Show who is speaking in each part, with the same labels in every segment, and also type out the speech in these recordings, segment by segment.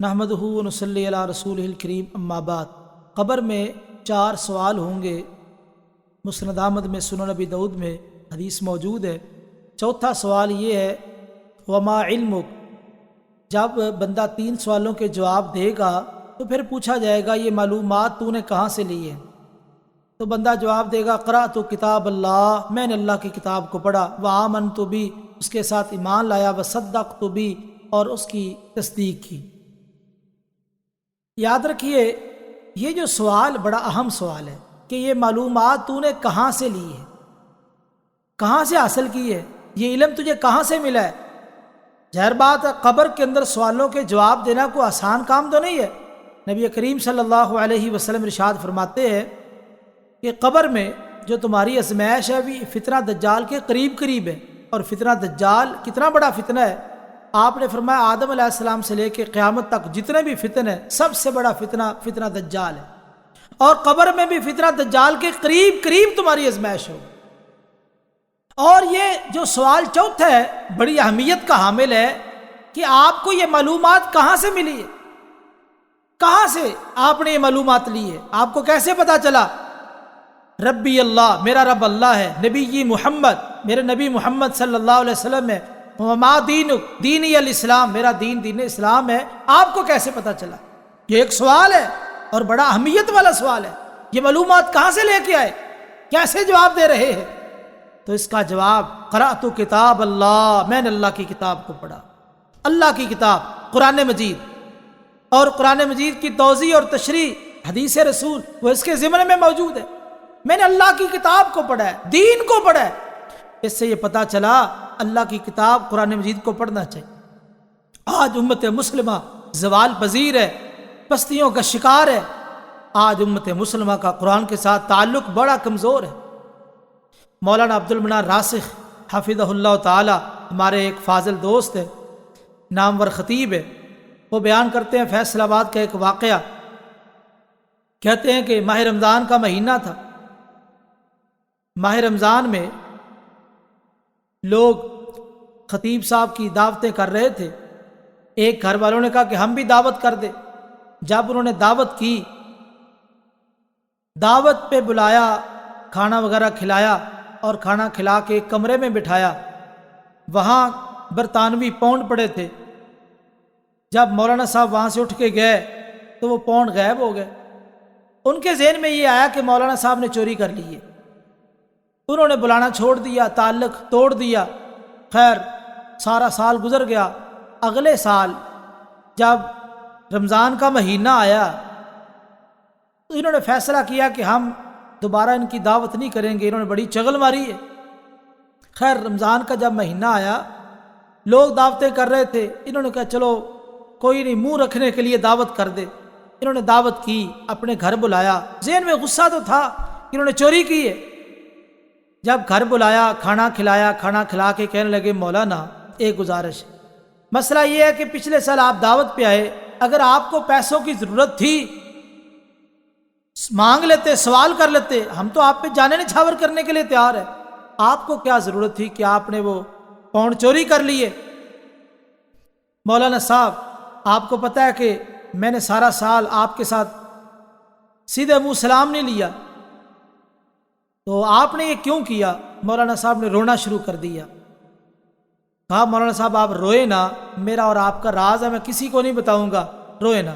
Speaker 1: نحمدہ و نصلی علی رسولہ الکریم اما بعد۔ قبر میں 4 سوال ہوں گے۔ مسند احمد میں، سنن نبی داؤد میں حدیث موجود ہے۔ چوتھا سوال یہ ہے وما علمک۔ جب بندہ 3 سوالوں کے جواب دے گا تو پھر پوچھا جائے گا یہ معلومات تو نے کہاں سے لی ہے؟ تو بندہ جواب دے گا قرأت کتاب اللہ، میں نے اللہ کی کتاب کو پڑھا، وآمنت بھی، اس کے ساتھ ایمان لایا، وصدقت بھی، اور اس کی تصدیق کی۔ یاد رکھیے یہ جو سوال بڑا اہم سوال ہے کہ یہ معلومات تو نے کہاں سے لی ہے، کہاں سے حاصل کی ہے، یہ علم تجھے کہاں سے ملا ہے؟ ظاہر بات ہے قبر کے اندر سوالوں کے جواب دینا کوئی آسان کام تو نہیں ہے۔ نبی کریم صلی اللہ علیہ وسلم ارشاد فرماتے ہیں کہ قبر میں جو تمہاری آزمائش ہے بھی فتنہ دجال کے قریب قریب ہے۔ اور فتنہ دجال کتنا بڑا فتنہ ہے؟ آپ نے فرمایا آدم علیہ السلام سے لے کے قیامت تک جتنے بھی فتن ہیں سب سے بڑا فتنہ دجال ہے، اور قبر میں بھی فتنہ دجال کے قریب قریب تمہاری آزمائش ہو۔ اور یہ جو سوال چوتھا ہے بڑی اہمیت کا حامل ہے کہ آپ کو یہ معلومات کہاں سے ملی ہے، کہاں سے آپ نے یہ معلومات لی ہے، آپ کو کیسے پتا چلا؟ ربی اللہ، میرا رب اللہ ہے، نبی محمد، میرے نبی محمد صلی اللہ علیہ وسلم ہے، وما دینک، دینی الاسلام، میرا دین اسلام ہے۔ آپ کو کیسے پتا چلا؟ یہ ایک سوال ہے اور بڑا اہمیت والا سوال ہے۔ یہ معلومات کہاں سے لے کے آئے، کیسے جواب دے رہے ہیں؟ تو اس کا جواب قرأت کتاب اللہ، میں نے اللہ کی کتاب کو پڑھا۔ اللہ کی کتاب قرآن مجید، اور قرآن مجید کی توضیح اور تشریح حدیث رسول وہ اس کے ضمن میں موجود ہے۔ میں نے اللہ کی کتاب کو پڑھا ہے، دین کو پڑھا ہے۔ اس سے یہ پتا چلا اللہ کی کتاب قرآن مجید کو پڑھنا چاہیے۔ آج امت مسلمہ زوال پذیر ہے، پستیوں کا شکار ہے۔ آج امت مسلمہ کا قرآن کے ساتھ تعلق بڑا کمزور ہے۔ مولانا عبد المنان راسخ حفظہ اللہ تعالی ہمارے ایک فاضل دوست ہے، نامور خطیب ہے، وہ بیان کرتے ہیں فیصل آباد کا ایک واقعہ۔ کہتے ہیں کہ ماہ رمضان کا مہینہ تھا۔ ماہ رمضان میں لوگ خطیب صاحب کی دعوتیں کر رہے تھے۔ ایک گھر والوں نے کہا کہ ہم بھی دعوت کر دیں۔ جب انہوں نے دعوت کی، دعوت پہ بلایا، کھانا وغیرہ کھلایا، اور کھانا کھلا کے ایک کمرے میں بٹھایا۔ وہاں برطانوی پاؤنڈ پڑے تھے۔ جب مولانا صاحب وہاں سے اٹھ کے گئے تو وہ پاؤنڈ غائب ہو گئے۔ ان کے ذہن میں یہ آیا کہ مولانا صاحب نے چوری کر لی ہے۔ انہوں نے بلانا چھوڑ دیا، تعلق توڑ دیا۔ خیر سارا سال گزر گیا۔ اگلے سال جب رمضان کا مہینہ آیا تو انہوں نے فیصلہ کیا کہ ہم دوبارہ ان کی دعوت نہیں کریں گے، انہوں نے بڑی چغل ماری ہے۔ خیر رمضان کا جب مہینہ آیا، لوگ دعوتیں کر رہے تھے، انہوں نے کہا چلو کوئی نہیں، منہ رکھنے کے لیے دعوت کر دے۔ انہوں نے دعوت کی، اپنے گھر بلایا۔ ذہن میں غصہ تو تھا کہ انہوں نے چوری کی ہے۔ جب گھر بلایا، کھانا کھلایا، کھانا کھلا کے کہنے لگے مولانا ایک گزارش ہے، مسئلہ یہ ہے کہ پچھلے سال آپ دعوت پہ آئے، اگر آپ کو پیسوں کی ضرورت تھی مانگ لیتے، سوال کر لیتے، ہم تو آپ پہ جانے نچھاور کرنے کے لیے تیار ہے۔ آپ کو کیا ضرورت تھی کہ آپ نے وہ پاؤنڈ چوری کر لیے؟ مولانا صاحب آپ کو پتہ ہے کہ میں نے سارا سال آپ کے ساتھ سیدھے منہ سلام نہیں لیا، تو آپ نے یہ کیوں کیا؟ مولانا صاحب نے رونا شروع کر دیا۔ کہا مولانا صاحب آپ روئے نا، میرا اور آپ کا راز ہے، میں کسی کو نہیں بتاؤں گا، روئے نا۔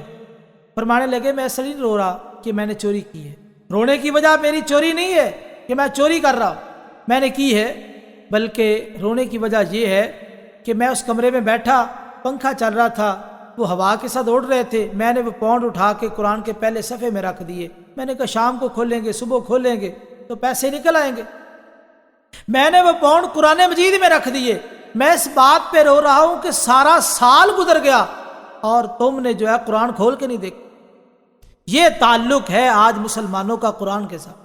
Speaker 1: فرمانے لگے میں ایسا نہیں رو رہا کہ میں نے چوری کی ہے، رونے کی وجہ میری چوری نہیں ہے کہ میں چوری کر رہا ہوں، میں نے کی ہے، بلکہ رونے کی وجہ یہ ہے کہ میں اس کمرے میں بیٹھا، پنکھا چل رہا تھا، وہ ہوا کے ساتھ اڑ رہے تھے، میں نے وہ پاؤنڈ اٹھا کے قرآن کے پہلے صفحے میں رکھ دیے۔ میں نے کہا شام کو کھولیں گے، صبح کھولیں گے تو پیسے نکل آئیں گے۔ میں نے وہ پاؤنڈ قرآن مجید میں رکھ دیے۔ میں اس بات پہ رو رہا ہوں کہ سارا سال گزر گیا اور تم نے جو ہے قرآن کھول کے نہیں دیکھا۔ یہ تعلق ہے آج مسلمانوں کا قرآن کے ساتھ،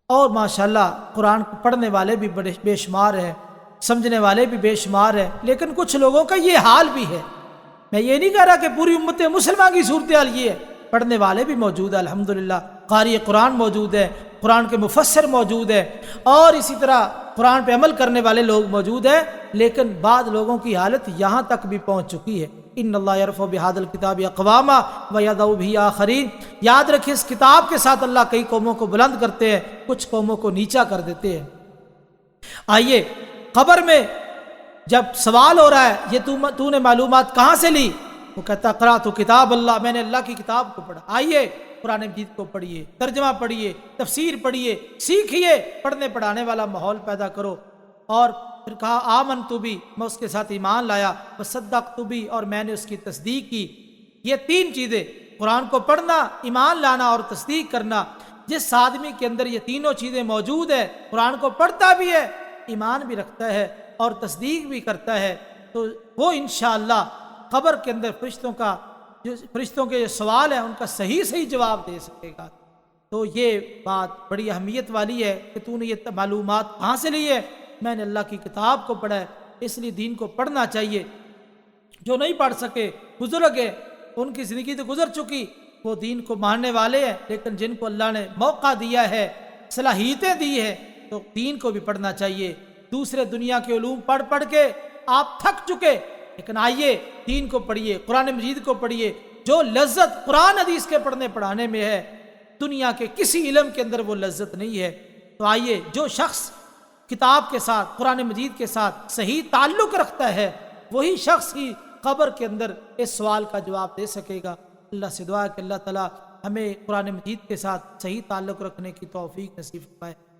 Speaker 1: اور ماشاءاللہ قرآن پڑھنے والے بھی بڑے بے شمار ہیں، سمجھنے والے بھی بے شمار ہیں، لیکن کچھ لوگوں کا یہ حال بھی ہے۔ میں یہ نہیں کہہ رہا کہ پوری امت مسلمہ کی صورتحال یہ ہے، پڑھنے والے بھی موجود ہیں الحمدللہ، قاری قرآن موجود ہے، قرآن کے مفسر موجود ہیں، اور اسی طرح قرآن پہ عمل کرنے والے لوگ موجود ہیں، لیکن بعض لوگوں کی حالت یہاں تک بھی پہنچ چکی ہے۔ ان اللہ یرفع بہذا الکتاب اقواما ویضع بہ آخرین، یاد رکھیں اس کتاب کے ساتھ اللہ کئی قوموں کو بلند کرتے ہیں، کچھ قوموں کو نیچا کر دیتے ہیں۔ آئیے قبر میں جب سوال ہو رہا ہے یہ تو نے معلومات کہاں سے لی، وہ کہتا قرأت کتاب اللہ، میں نے اللہ کی کتاب کو پڑھا۔ آئیے قرآن مجید کو پڑھیے، ترجمہ پڑھیے، تفسیر پڑھیے، سیکھیے، پڑھنے پڑھانے والا ماحول پیدا کرو۔ اور پھر کہا آمنت بھی، میں اس کے ساتھ ایمان لایا، وصدقت بھی، اور میں نے اس کی تصدیق کی۔ یہ تین چیزیں، قرآن کو پڑھنا، ایمان لانا اور تصدیق کرنا، جس آدمی کے اندر یہ تینوں چیزیں موجود ہیں، قرآن کو پڑھتا بھی ہے، ایمان بھی رکھتا ہے اور تصدیق بھی کرتا ہے، تو وہ انشاءاللہ قبر کے اندر فرشتوں کے جو سوال ہیں ان کا صحیح جواب دے سکے گا۔ تو یہ بات بڑی اہمیت والی ہے کہ تو نے یہ معلومات کہاں سے لی ہے؟ میں نے اللہ کی کتاب کو پڑھا ہے، اس لیے دین کو پڑھنا چاہیے۔ جو نہیں پڑھ سکے بزرگ ہیں، ان کی زندگی تو گزر چکی، وہ دین کو ماننے والے ہیں، لیکن جن کو اللہ نے موقع دیا ہے، صلاحیتیں دی ہے، تو دین کو بھی پڑھنا چاہیے۔ دوسرے دنیا کے علوم پڑھ کے آپ تھک چکے، لیکن آئیے دین کو پڑھیے، قرآن مجید کو پڑھیے۔ جو لذت قرآن حدیث کے پڑھنے پڑھانے میں ہے، دنیا کے کسی علم کے اندر وہ لذت نہیں ہے۔ تو آئیے جو شخص کتاب کے ساتھ، قرآن مجید کے ساتھ صحیح تعلق رکھتا ہے، وہی شخص ہی قبر کے اندر اس سوال کا جواب دے سکے گا۔ اللہ سے دعا ہے کہ اللہ تعالی ہمیں قرآن مجید کے ساتھ صحیح تعلق رکھنے کی توفیق نصیب فرمائے۔